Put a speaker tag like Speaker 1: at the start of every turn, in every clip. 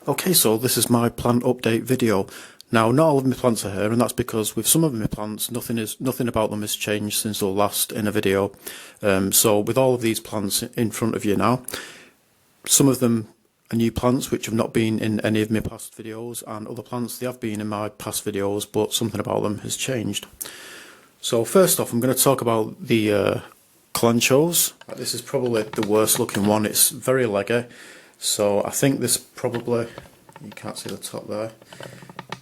Speaker 1: Okay, so this is my plant update video. Now, not all of my plants are here, and that's because with some of my plants, nothing about them has changed since the last in a video. So with all of these plants in front of you now, some of them are new plants which have not been in any of my past videos, and other plants they have been in my past videos, but something about them has changed. So first off, I'm going to talk about the Calanchos. This is probably the worst looking one. It's very leggy. So I think this probably, you can't see the top there.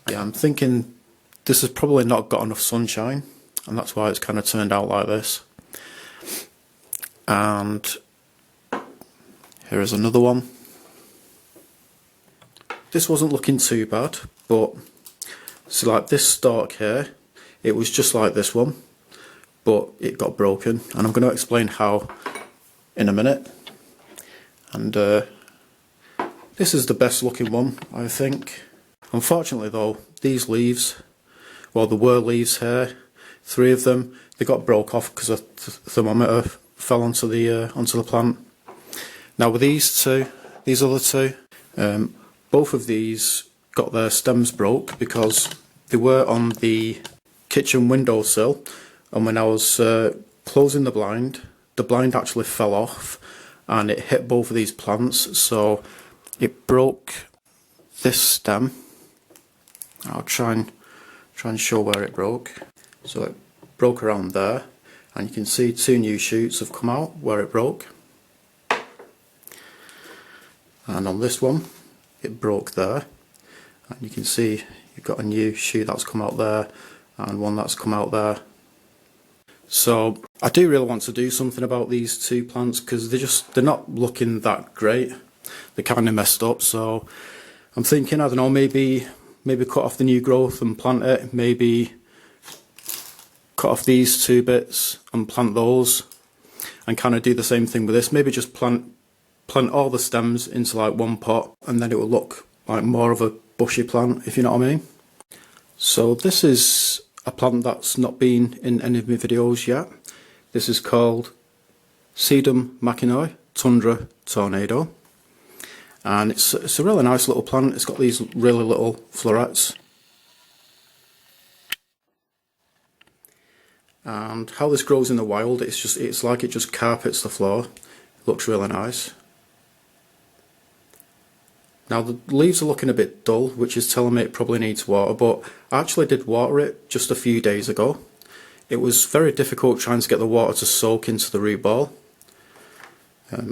Speaker 1: Yeah, I'm thinking this has probably not got enough sunshine, and that's why it's kind of turned out like this. And here is another one. This wasn't looking too bad, but see, like this stalk here, it was just like this one, but it got broken, and I'm going to explain how in a minute. And this is the best looking one, I think. Unfortunately though, these leaves, well, there were leaves here, 3 of them, they got broke off because a thermometer fell onto the plant. Now with these other two, both of these got their stems broke because they were on the kitchen windowsill, and when I was closing the blind actually fell off and it hit both of these plants, so it broke this stem. I'll try and show where it broke. So it broke around there, and you can see 2 new shoots have come out where it broke. And on this one, it broke there, and you can see you've got a new shoot that's come out there, and one that's come out there. So I do really want to do something about these 2 plants because they're not looking that great. They're kind of messed up, so I'm thinking, I don't know, maybe cut off the new growth and plant it, maybe cut off these 2 bits and plant those, and kind of do the same thing with this. Maybe just plant all the stems into like one pot, and then it will look like more of a bushy plant, if you know what I mean. So this is a plant that's not been in any of my videos yet. This is called Sedum machinoi Tundra Tornado. And it's a really nice little plant. It's got these really little florets. And how this grows in the wild, it's like it just carpets the floor. It looks really nice. Now the leaves are looking a bit dull, which is telling me it probably needs water, but I actually did water it just a few days ago. It was very difficult trying to get the water to soak into the root ball.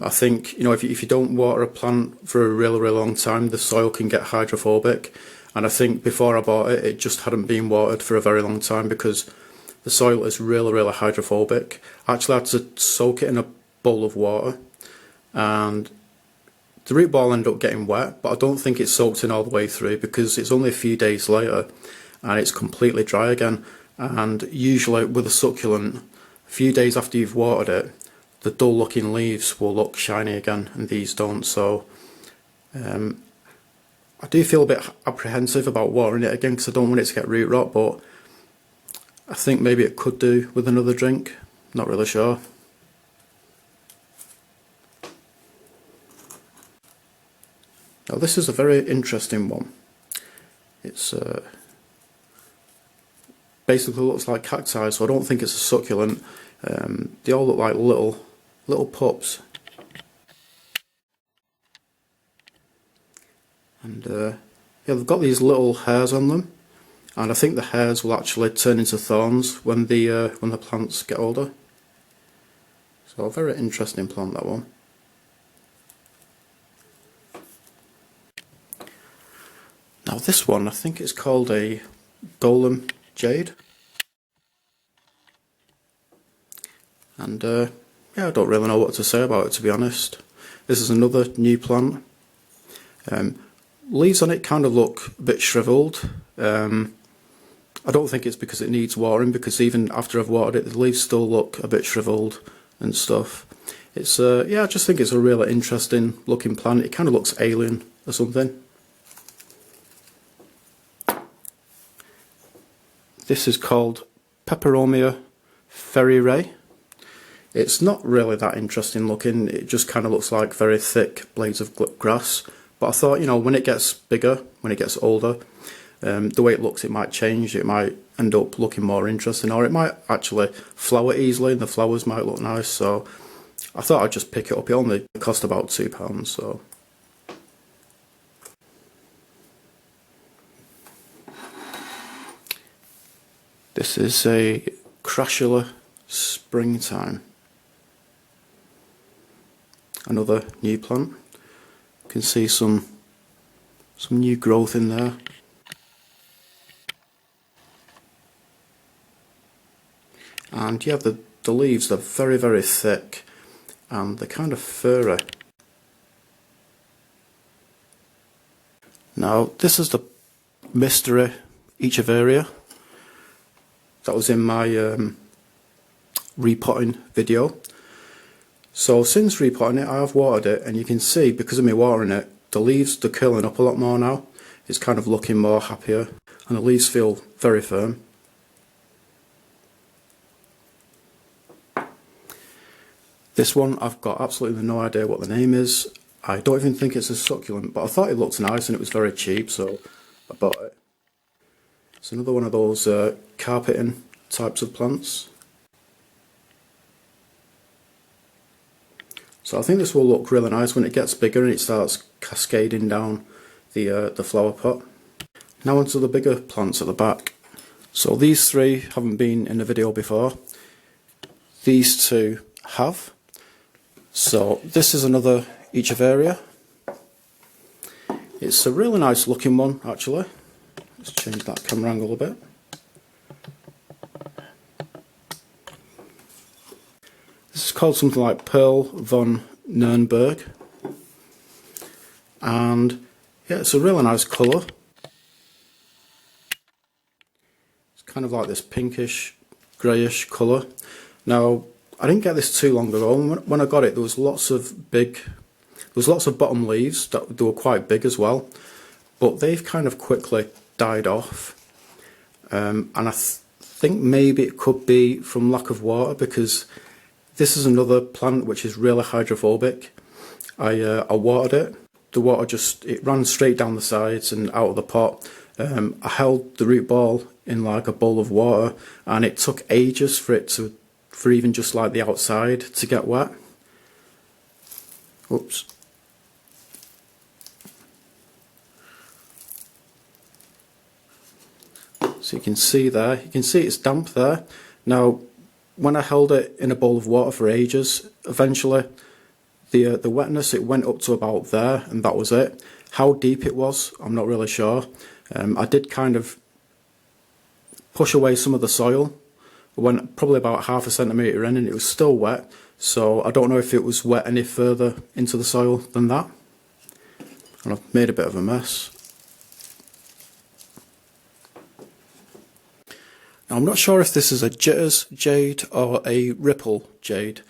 Speaker 1: I think, you know, if you don't water a plant for a really long time, the soil can get hydrophobic, and I think before I bought it, it just hadn't been watered for a very long time because the soil is really hydrophobic. I actually had to soak it in a bowl of water, and the root ball ended up getting wet, but I don't think it's soaked in all the way through because it's only a few days later and it's completely dry again. And usually with a succulent, a few days after you've watered it, the dull looking leaves will look shiny again, and these don't. So I do feel a bit apprehensive about watering it again because I don't want it to get root rot, but I think maybe it could do with another drink. Not really sure. Now this is a very interesting one. It's basically looks like cacti, so I don't think it's a succulent. They all look like little pups. And yeah, they've got these little hairs on them, and I think the hairs will actually turn into thorns when the plants get older. So a very interesting plant, that one. Now this one, I think it's called a golem Jade. And yeah, I don't really know what to say about it, to be honest. This is another new plant. Leaves on it kind of look a bit shriveled. I don't think it's because it needs watering, because even after I've watered it, the leaves still look a bit shriveled and stuff. It's yeah, I just think it's a really interesting looking plant. It kind of looks alien or something. This is called Peperomia ferrirae. It's not really that interesting looking. It just kind of looks like very thick blades of grass, But I thought, you know, when it gets bigger, when it gets older, the way it looks, it might change. It might end up looking more interesting, or it might actually flower easily and the flowers might look nice. So I thought I'd just pick it up. It only cost about £2, so. This is a Crashula Springtime. Another new plant. You can see some new growth in there. And yeah, the leaves, they're very, very thick and they're kind of furry. Now, this is the mystery Echeveria that was in my repotting video. So since repotting it, I have watered it, and you can see, because of me watering it, the leaves, they're curling up a lot more now. It's kind of looking more happier, and the leaves feel very firm. This one, I've got absolutely no idea what the name is. I don't even think it's a succulent, but I thought it looked nice and it was very cheap, so I bought it. It's another one of those carpeting types of plants. So I think this will look really nice when it gets bigger and it starts cascading down the flower pot. Now onto the bigger plants at the back. So these three haven't been in the video before. These two have. So this is another Echeveria. It's a really nice looking one actually. Let's change that camera angle a bit. This is called something like Pearl von Nürnberg, and yeah, it's a really nice colour. It's kind of like this pinkish, greyish colour. Now, I didn't get this too long ago, and when I got it, there was lots of bottom leaves that they were quite big as well, but they've kind of quickly died off, and I think maybe it could be from lack of water, because this is another plant which is really hydrophobic. I watered it. The water it ran straight down the sides and out of the pot. I held the root ball in like a bowl of water, and it took ages for even just like the outside to get wet. Oops. So you can see it's damp there. Now, when I held it in a bowl of water for ages, eventually the wetness, it went up to about there, and that was it. How deep it was, I'm not really sure. I did kind of push away some of the soil. I went probably about ½ centimetre in, and it was still wet, so I don't know if it was wet any further into the soil than that. And I've made a bit of a mess. Now, I'm not sure if this is a Jitters Jade or a Ripple Jade.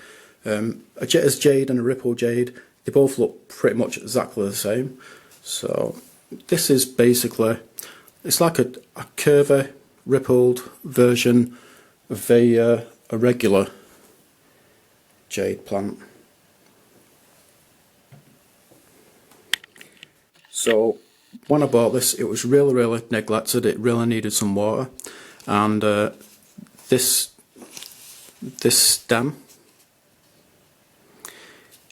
Speaker 1: A Jitters Jade and a Ripple Jade, they both look pretty much exactly the same. So this is basically, it's like a curvy, rippled version of a regular jade plant. So when I bought this, it was really neglected. It really needed some water, and this stem,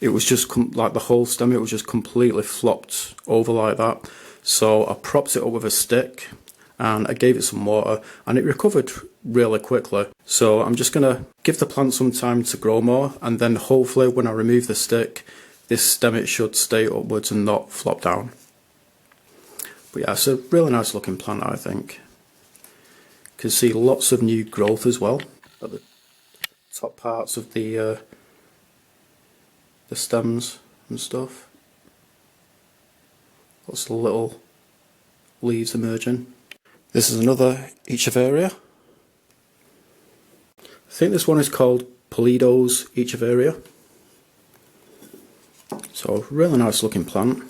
Speaker 1: it was just like the whole stem, it was just completely flopped over like that. So I propped it up with a stick and I gave it some water, and it recovered really quickly. So I'm just going to give the plant some time to grow more, and then hopefully when I remove the stick, this stem, it should stay upwards and not flop down. But yeah, it's a really nice looking plant, I think. You can see lots of new growth as well at the top parts of the stems and stuff. Lots of little leaves emerging. This is another Echeveria. I think this one is called Polido's Echeveria. So really nice looking plant.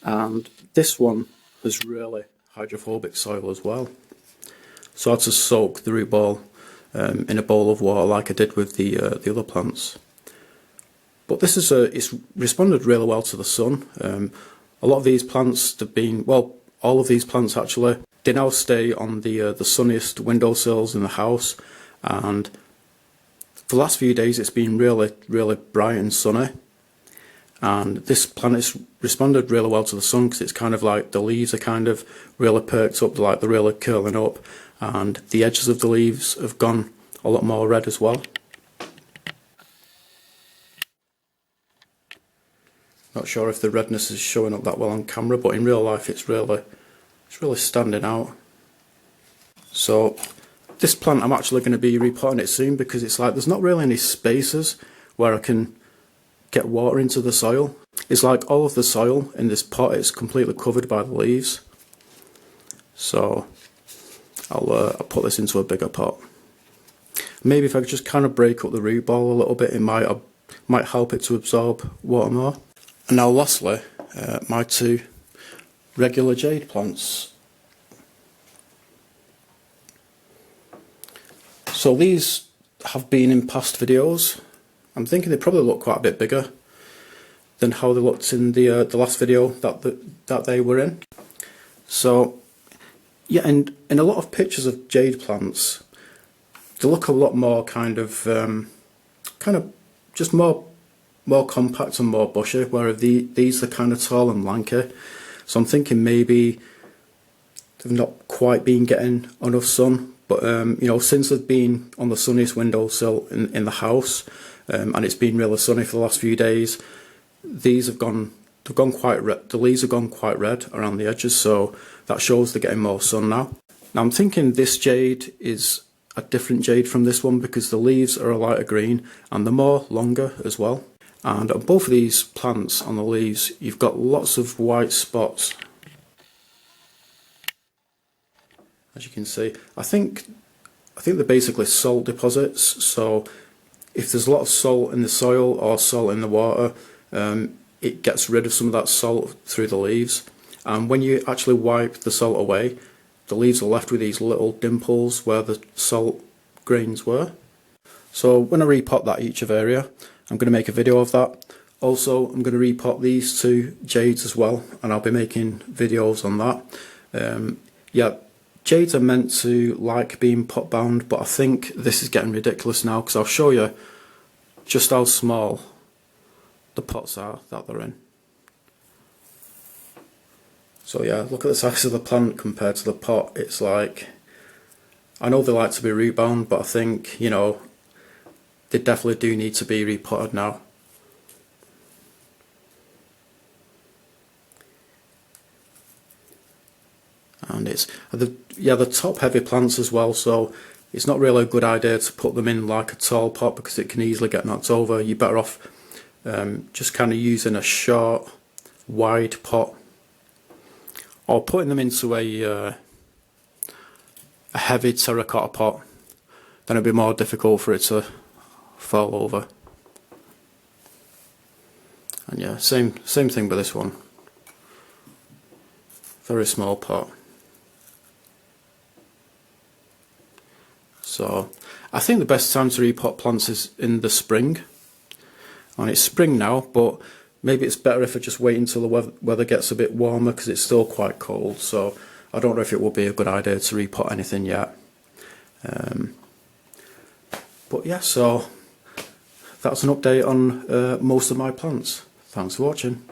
Speaker 1: And this one has really hydrophobic soil as well. So I had to soak the root ball in a bowl of water like I did with the other plants. But this is it's responded really well to the sun. A lot of these plants have been, well, all of these plants actually, they now stay on the sunniest windowsills in the house, and for the last few days it's been really, really bright and sunny. And this plant has responded really well to the sun because it's kind of like the leaves are kind of really perked up, like they're really curling up, and the edges of the leaves have gone a lot more red as well. Not sure if the redness is showing up that well on camera, but in real life it's really standing out. So this plant I'm actually going to be repotting it soon because it's like there's not really any spaces where I can get water into the soil. It's like all of the soil in this pot is completely covered by the leaves. So I'll put this into a bigger pot. Maybe if I could just kind of break up the root ball a little bit, it might help it to absorb water more. And now lastly, my two regular jade plants. So these have been in past videos. I'm thinking they probably look quite a bit bigger than how they looked in the last video that they were in. So yeah, and in a lot of pictures of jade plants, they look a lot more kind of just more compact and more bushy, whereas these are kind of tall and lanky. So I'm thinking maybe they've not quite been getting enough sun, but you know, since they've been on the sunniest windowsill in the house, and it's been really sunny for the last few days, they've gone quite red. The leaves have gone quite red around the edges, so that shows they're getting more sun now. Now I'm thinking this jade is a different jade from this one because the leaves are a lighter green and they're more longer as well. And on both of these plants, on the leaves, you've got lots of white spots. As you can see, I think they're basically salt deposits. So if there's a lot of salt in the soil or salt in the water, it gets rid of some of that salt through the leaves. And when you actually wipe the salt away, the leaves are left with these little dimples where the salt grains were. So when I repot that each of area, I'm going to make a video of that. Also, I'm going to repot these two jades as well, and I'll be making videos on that. Yeah, jades are meant to like being pot bound, but I think this is getting ridiculous now because I'll show you just how small the pots are that they're in. So yeah, look at the size of the plant compared to the pot. It's like, I know they like to be root bound, but I think, you know, they definitely do need to be repotted now. And it's the top heavy plants as well, so it's not really a good idea to put them in like a tall pot because it can easily get knocked over. You're better off just kind of using a short, wide pot, or putting them into a heavy terracotta pot. Then it'd be more difficult for it to fall over. And yeah, same thing with this one. Very small pot. So I think the best time to repot plants is in the spring. And it's spring now, but maybe it's better if I just wait until the weather gets a bit warmer because it's still quite cold. So I don't know if it will be a good idea to repot anything yet. But yeah, so that's an update on most of my plants. Thanks for watching.